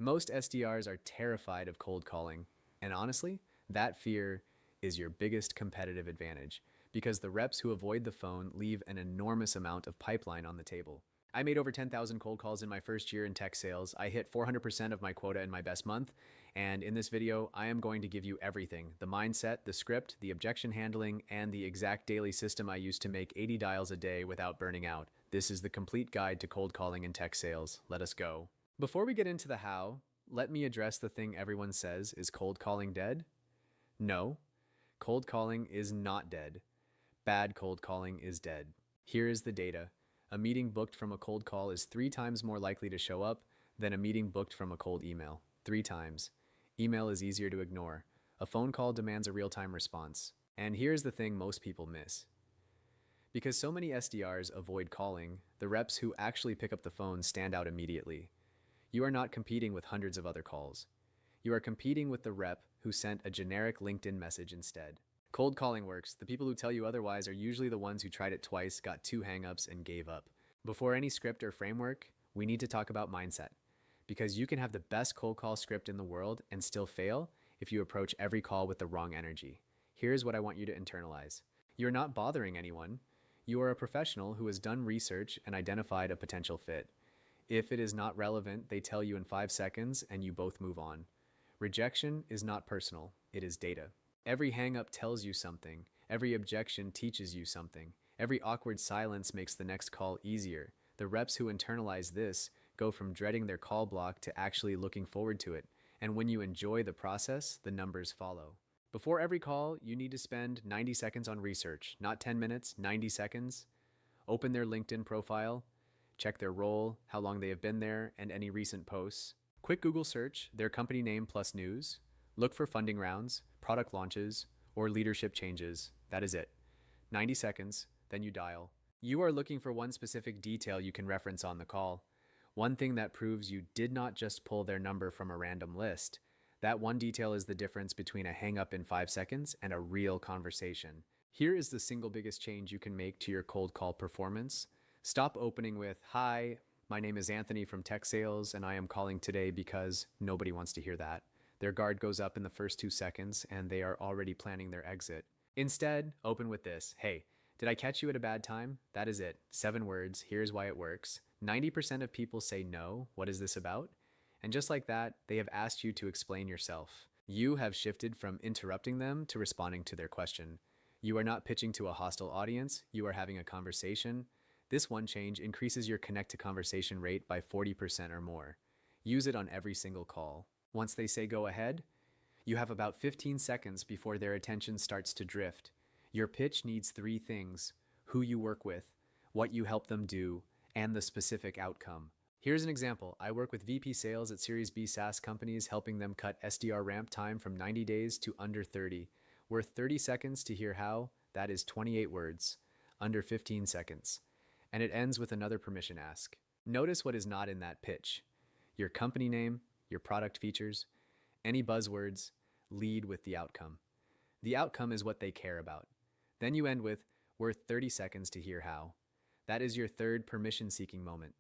Most SDRs are terrified of cold calling, and honestly, that fear is your biggest competitive advantage because the reps who avoid the phone leave an enormous amount of pipeline on the table. I made over 10,000 cold calls in my first year in tech sales. I hit 400% of my quota in my best month. And in this video, I am going to give you everything: the mindset, the script, the objection handling, and the exact daily system I use to make 80 dials a day without burning out. This is the complete guide to cold calling in tech sales. Let us go. Before we get into the how, let me address the thing everyone says: is cold calling dead? No, cold calling is not dead. Bad cold calling is dead. Here is the data. A meeting booked from a cold call is 3 times more likely to show up than a meeting booked from a cold email. 3 times. Email is easier to ignore. A phone call demands a real-time response. And here's the thing most people miss. Because so many SDRs avoid calling, the reps who actually pick up the phone stand out immediately. You are not competing with hundreds of other calls. You are competing with the rep who sent a generic LinkedIn message instead. Cold calling works. The people who tell you otherwise are usually the ones who tried it twice, got 2 hangups, and gave up. Before any script or framework, we need to talk about mindset. Because you can have the best cold call script in the world and still fail if you approach every call with the wrong energy. Here's what I want you to internalize. You're not bothering anyone. You are a professional who has done research and identified a potential fit. If it is not relevant, they tell you in 5 seconds and you both move on. Rejection is not personal, it is data. Every hang-up tells you something. Every objection teaches you something. Every awkward silence makes the next call easier. The reps who internalize this go from dreading their call block to actually looking forward to it. And when you enjoy the process, the numbers follow. Before every call, you need to spend 90 seconds on research, not 10 minutes, 90 seconds. Open their LinkedIn profile, check their role, how long they have been there, and any recent posts. Quick Google search, their company name plus news. Look for funding rounds, product launches, or leadership changes. That is it. 90 seconds, then you dial. You are looking for one specific detail you can reference on the call. One thing that proves you did not just pull their number from a random list. That one detail is the difference between a hang-up in 5 seconds and a real conversation. Here is the single biggest change you can make to your cold call performance. Stop opening with, "Hi, my name is Anthony from Tech Sales, and I am calling today," because nobody wants to hear that. Their guard goes up in the first 2 seconds, and they are already planning their exit. Instead, open with this: "Hey, did I catch you at a bad time?" That is it. 7 words. Here's why it works. 90% of people say no. What is this about? And just like that, they have asked you to explain yourself. You have shifted from interrupting them to responding to their question. You are not pitching to a hostile audience. You are having a conversation. This one change increases your connect to conversation rate by 40% or more. Use it on every single call. Once they say go ahead, you have about 15 seconds before their attention starts to drift. Your pitch needs 3 things: who you work with, what you help them do, and the specific outcome. Here's an example. I work with VP sales at Series B SaaS companies, helping them cut SDR ramp time from 90 days to under 30. Worth 30 seconds to hear how? That is 28 words, under 15 seconds. And it ends with another permission ask. Notice what is not in that pitch: your company name, your product features, any buzzwords. Lead with the outcome. The outcome is what they care about. Then you end with worth 30 seconds to hear how. That is your third permission-seeking moment.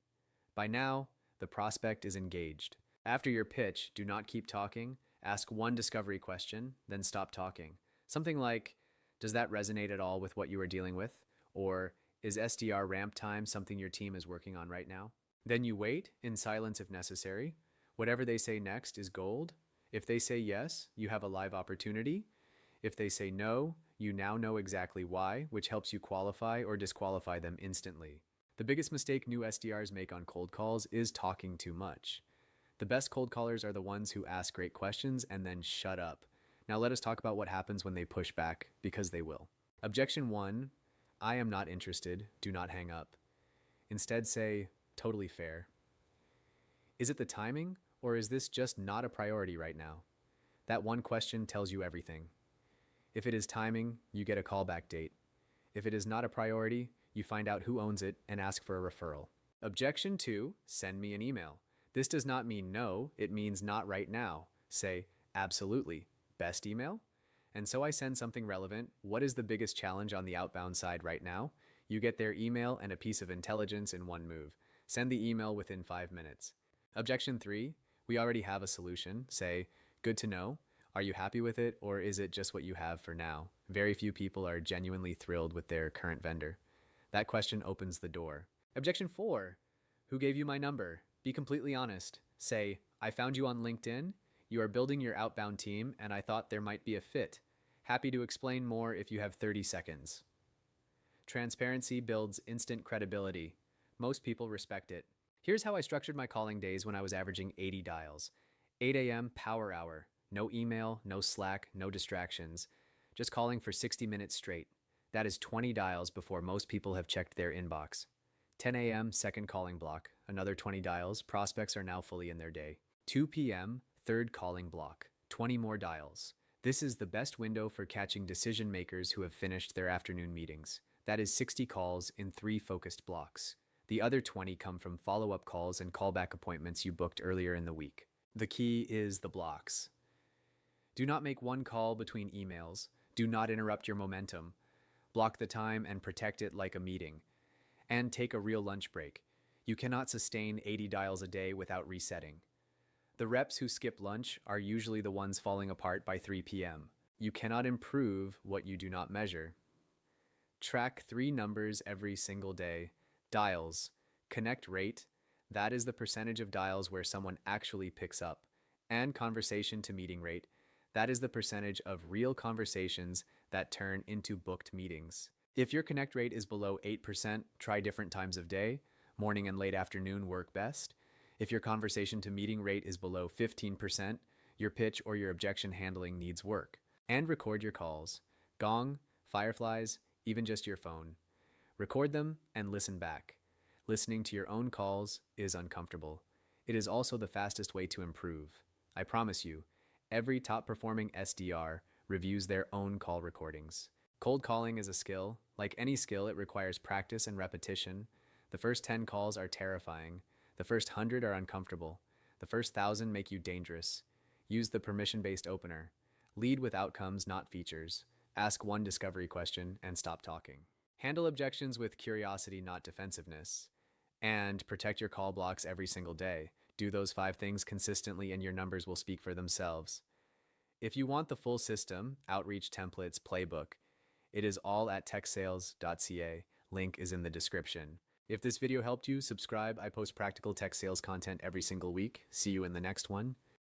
By now, the prospect is engaged. After your pitch, do not keep talking. Ask one discovery question, then stop talking. Something like, does that resonate at all with what you are dealing with? Or, is SDR ramp time something your team is working on right now? Then you wait, in silence if necessary. Whatever they say next is gold. If they say yes, you have a live opportunity. If they say no, you now know exactly why, which helps you qualify or disqualify them instantly. The biggest mistake new SDRs make on cold calls is talking too much. The best cold callers are the ones who ask great questions and then shut up. Now let us talk about what happens when they push back, because they will. Objection 1, I am not interested, do not hang up. Instead say, totally fair. Is it the timing, or is this just not a priority right now? That one question tells you everything. If it is timing, you get a callback date. If it is not a priority, you find out who owns it and ask for a referral. Objection 2, send me an email. This does not mean no, it means not right now. Say, absolutely. Best email? And so I send something relevant. What is the biggest challenge on the outbound side right now? You get their email and a piece of intelligence in one move. Send the email within 5 minutes. Objection 3, We already have a solution. Say, good to know. Are you happy with it, or is it just what you have for now? Very few people are genuinely thrilled with their current vendor. That question opens the door. Objection 4. Who gave you my number? Be completely honest. Say, I found you on LinkedIn. You are building your outbound team, and I thought there might be a fit. Happy to explain more if you have 30 seconds. Transparency builds instant credibility. Most people respect it. Here's how I structured my calling days when I was averaging 80 dials. 8 a.m. power hour. No email, no Slack, no distractions. Just calling for 60 minutes straight. That is 20 dials before most people have checked their inbox. 10 a.m. second calling block. Another 20 dials. Prospects are now fully in their day. 2 p.m. third calling block. 20 more dials. This is the best window for catching decision makers who have finished their afternoon meetings. That is 60 calls in 3 focused blocks. The other 20 come from follow-up calls and callback appointments you booked earlier in the week. The key is the blocks. Do not make one call between emails. Do not interrupt your momentum. Block the time and protect it like a meeting. And take a real lunch break. You cannot sustain 80 dials a day without resetting. The reps who skip lunch are usually the ones falling apart by 3 p.m. You cannot improve what you do not measure. Track 3 numbers every single day. Dials. Connect rate. That is the percentage of dials where someone actually picks up. And conversation to meeting rate. That is the percentage of real conversations that turn into booked meetings. If your connect rate is below 8%, try different times of day. Morning and late afternoon work best. If your conversation to meeting rate is below 15%, your pitch or your objection handling needs work. And record your calls. Gong, Fireflies, even just your phone. Record them and listen back. Listening to your own calls is uncomfortable. It is also the fastest way to improve. I promise you, every top-performing SDR reviews their own call recordings. Cold calling is a skill. Like any skill, it requires practice and repetition. The first 10 calls are terrifying. The first 100 are uncomfortable. The first 1,000 make you dangerous. Use the permission-based opener. Lead with outcomes, not features. Ask one discovery question and stop talking. Handle objections with curiosity, not defensiveness. And protect your call blocks every single day. Do those 5 things consistently and your numbers will speak for themselves. If you want the full system, outreach templates, playbook, it is all at techsales.ca. Link is in the description. If this video helped you, subscribe. I post practical tech sales content every single week. See you in the next one.